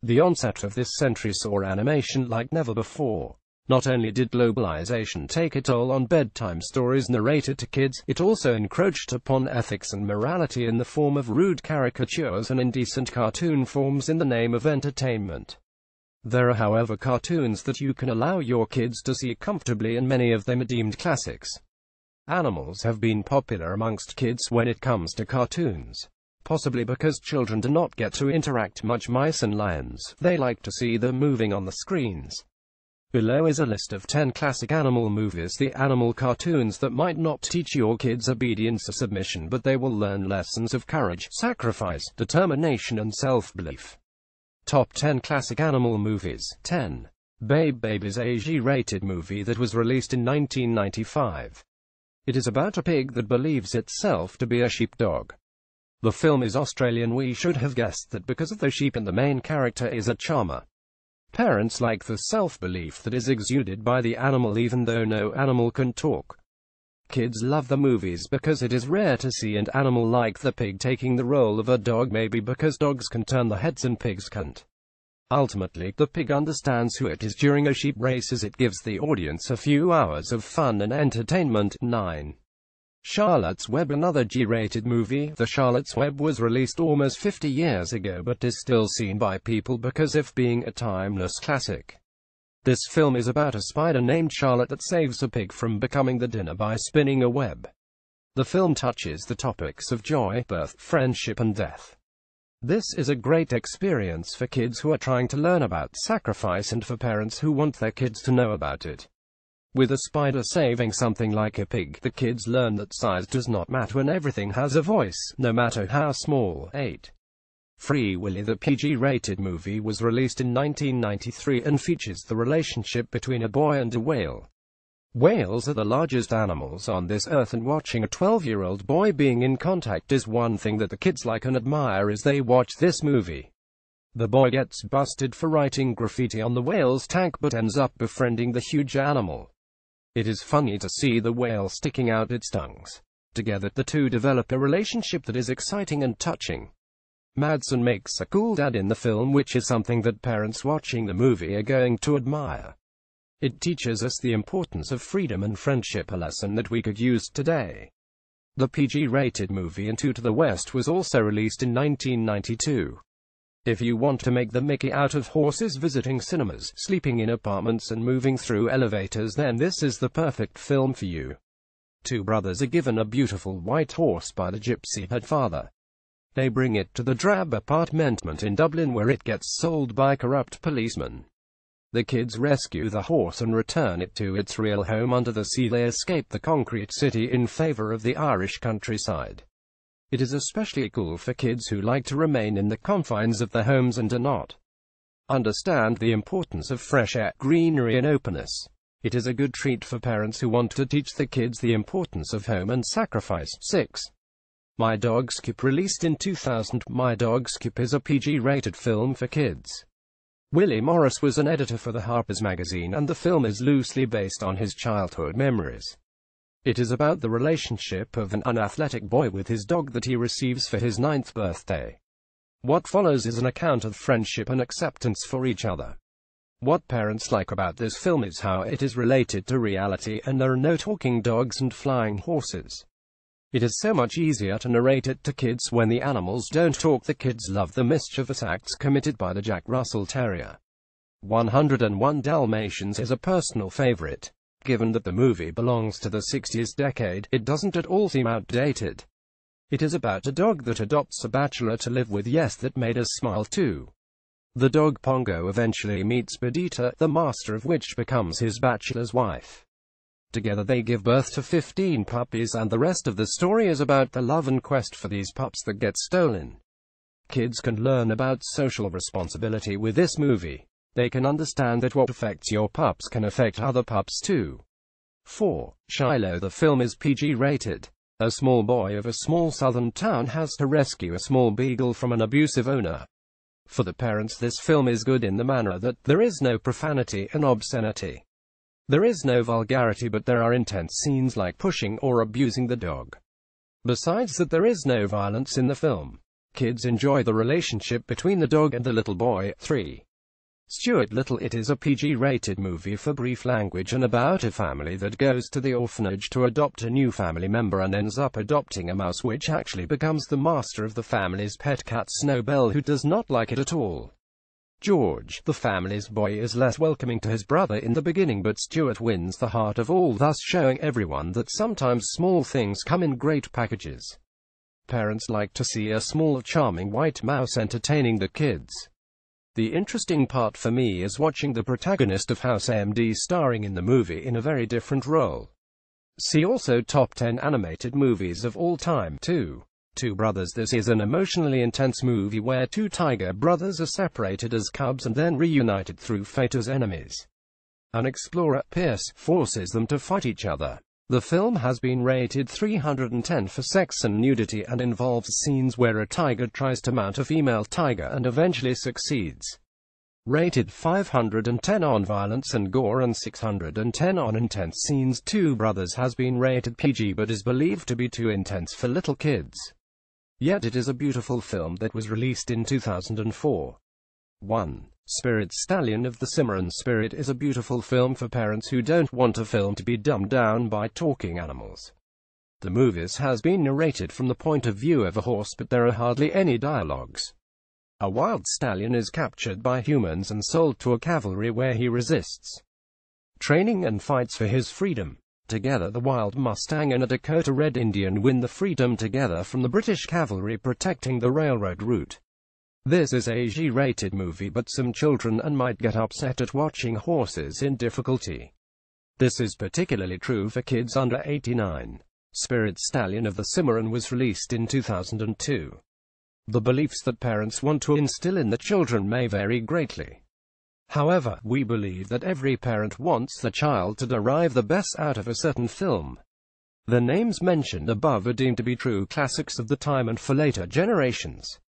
The onset of this century saw animation like never before. Not only did globalization take a toll on bedtime stories narrated to kids, it also encroached upon ethics and morality in the form of rude caricatures and indecent cartoon forms in the name of entertainment. There are, however, cartoons that you can allow your kids to see comfortably, and many of them are deemed classics. Animals have been popular amongst kids when it comes to cartoons. Possibly because children do not get to interact much. Mice and lions, they like to see them moving on the screens. Below is a list of 10 classic animal movies, the animal cartoons that might not teach your kids obedience or submission, but they will learn lessons of courage, sacrifice, determination and self-belief. Top 10 classic animal movies. 10. Babe is a G-rated movie that was released in 1995. It is about a pig that believes itself to be a sheepdog. The film is Australian. We should have guessed that because of the sheep, and the main character is a charmer. Parents like the self-belief that is exuded by the animal even though no animal can talk. Kids love the movies because it is rare to see an animal like the pig taking the role of a dog, maybe because dogs can turn the heads and pigs can't. Ultimately, the pig understands who it is during a sheep race, as it gives the audience a few hours of fun and entertainment. 9. Charlotte's Web, another G-rated movie. The Charlotte's Web was released almost 50 years ago but is still seen by people because of being a timeless classic. This film is about a spider named Charlotte that saves a pig from becoming the dinner by spinning a web. The film touches the topics of joy, birth, friendship and death. This is a great experience for kids who are trying to learn about sacrifice, and for parents who want their kids to know about it. With a spider saving something like a pig, the kids learn that size does not matter and everything has a voice, no matter how small. 8. Free Willy, the PG-rated movie, was released in 1993 and features the relationship between a boy and a whale. Whales are the largest animals on this earth, and watching a 12-year-old boy being in contact is one thing that the kids like and admire as they watch this movie. The boy gets busted for writing graffiti on the whale's tank but ends up befriending the huge animal. It is funny to see the whale sticking out its tongues. Together, the two develop a relationship that is exciting and touching. Madsen makes a cool dad in the film, which is something that parents watching the movie are going to admire. It teaches us the importance of freedom and friendship, a lesson that we could use today. The PG-rated movie Into the West was also released in 1992. If you want to make the Mickey out of horses visiting cinemas, sleeping in apartments and moving through elevators, then this is the perfect film for you. Two brothers are given a beautiful white horse by the gypsy head father. They bring it to the drab apartment in Dublin where it gets sold by corrupt policemen. The kids rescue the horse and return it to its real home under the sea. They escape the concrete city in favor of the Irish countryside. It is especially cool for kids who like to remain in the confines of their homes and do not understand the importance of fresh air, greenery and openness. It is a good treat for parents who want to teach the kids the importance of home and sacrifice. 6. My Dog's Coop, released in 2000. My Dog's Coop is a PG-rated film for kids. Willie Morris was an editor for the Harper's Magazine, and the film is loosely based on his childhood memories. It is about the relationship of an unathletic boy with his dog that he receives for his 9th birthday. What follows is an account of friendship and acceptance for each other. What parents like about this film is how it is related to reality, and there are no talking dogs and flying horses. It is so much easier to narrate it to kids when the animals don't talk. The kids love the mischievous acts committed by the Jack Russell Terrier. 101 Dalmatians is a personal favorite. Given that the movie belongs to the 60s decade, it doesn't at all seem outdated. It is about a dog that adopts a bachelor to live with. Yes, that made us smile too. The dog Pongo eventually meets Perdita, the master of which becomes his bachelor's wife. Together they give birth to 15 puppies, and the rest of the story is about the love and quest for these pups that get stolen. Kids can learn about social responsibility with this movie. They can understand that what affects your pups can affect other pups too. 4. Shiloh, the film is PG-rated. A small boy of a small southern town has to rescue a small beagle from an abusive owner. For the parents, this film is good in the manner that there is no profanity and obscenity. There is no vulgarity, but there are intense scenes like pushing or abusing the dog. Besides that, there is no violence in the film. Kids enjoy the relationship between the dog and the little boy. 3. Stuart Little. It is a PG-rated movie for brief language and about a family that goes to the orphanage to adopt a new family member and ends up adopting a mouse which actually becomes the master of the family's pet cat Snowbell, who does not like it at all. George, the family's boy, is less welcoming to his brother in the beginning, but Stuart wins the heart of all, thus showing everyone that sometimes small things come in great packages. Parents like to see a small charming white mouse entertaining the kids. The interesting part for me is watching the protagonist of House AMD starring in the movie in a very different role. See also Top 10 Animated Movies of All Time. 2. Two Brothers. This is an emotionally intense movie where two tiger brothers are separated as cubs and then reunited through fate as enemies. An explorer, Pierce, forces them to fight each other. The film has been rated 310 for sex and nudity and involves scenes where a tiger tries to mount a female tiger and eventually succeeds. Rated 510 on violence and gore and 610 on intense scenes. Two Brothers has been rated PG but is believed to be too intense for little kids. Yet it is a beautiful film that was released in 2004. 1. Spirit. Stallion of the Cimarron. Spirit is a beautiful film for parents who don't want a film to be dumbed down by talking animals. The movie has been narrated from the point of view of a horse, but there are hardly any dialogues. A wild stallion is captured by humans and sold to a cavalry where he resists training and fights for his freedom. Together the wild Mustang and a Dakota Red Indian win the freedom together from the British cavalry protecting the railroad route. This is a G-rated movie, but some children might get upset at watching horses in difficulty. This is particularly true for kids under 89. Spirit. Stallion of the Cimarron was released in 2002. The beliefs that parents want to instill in the children may vary greatly. However, we believe that every parent wants the child to derive the best out of a certain film. The names mentioned above are deemed to be true classics of the time and for later generations.